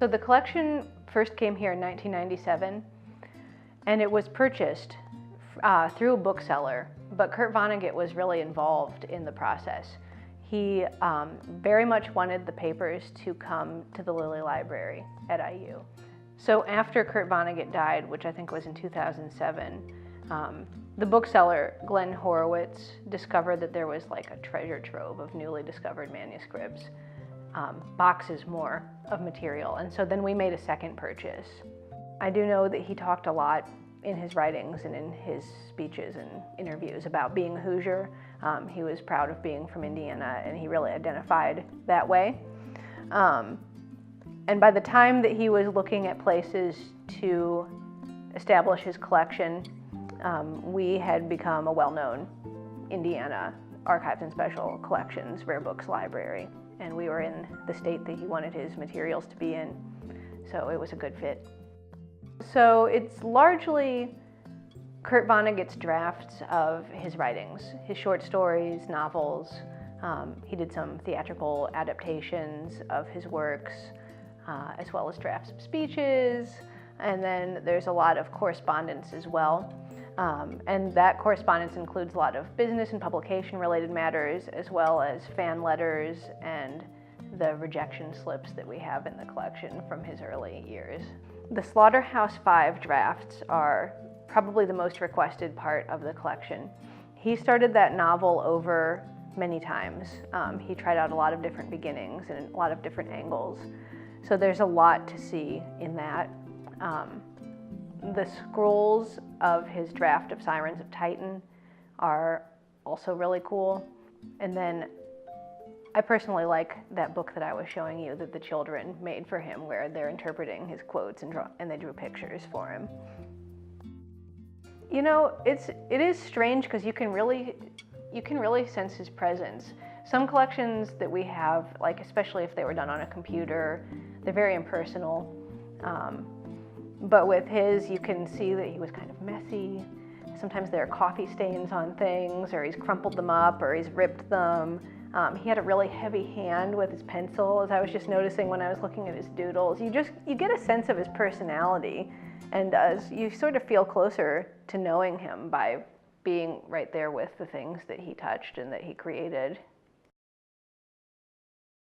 So the collection first came here in 1997, and it was purchased through a bookseller, but Kurt Vonnegut was really involved in the process. He very much wanted the papers to come to the Lilly Library at IU. So after Kurt Vonnegut died, which I think was in 2007, the bookseller, Glenn Horowitz, discovered that there was like a treasure trove of newly discovered manuscripts, boxes more of material, and so then we made a second purchase. I do know that he talked a lot in his writings and in his speeches and interviews about being a Hoosier. He was proud of being from Indiana, and he really identified that way. And by the time that he was looking at places to establish his collection, we had become a well-known Indiana Archives and Special Collections Rare Books library, and we were in the state that he wanted his materials to be in, so it was a good fit. So it's largely Kurt Vonnegut's drafts of his writings, his short stories, novels. He did some theatrical adaptations of his works, as well as drafts of speeches, and then there's a lot of correspondence as well. And that correspondence includes a lot of business and publication related matters, as well as fan letters and the rejection slips that we have in the collection from his early years. The Slaughterhouse-5 drafts are probably the most requested part of the collection. He started that novel over many times. He tried out a lot of different beginnings and a lot of different angles. So there's a lot to see in that. The scrolls of his draft of Sirens of Titan are also really cool. And then I personally like that book that I was showing you that the children made for him, where they're interpreting his quotes and they drew pictures for him. You know, it is strange because you can really sense his presence. Some collections that we have, like especially if they were done on a computer, they're very impersonal. But with his, you can see that he was kind of messy. Sometimes there are coffee stains on things, or he's crumpled them up, or he's ripped them. He had a really heavy hand with his pencil, as I was just noticing when I was looking at his doodles. You get a sense of his personality, and you sort of feel closer to knowing him by being right there with the things that he touched and that he created.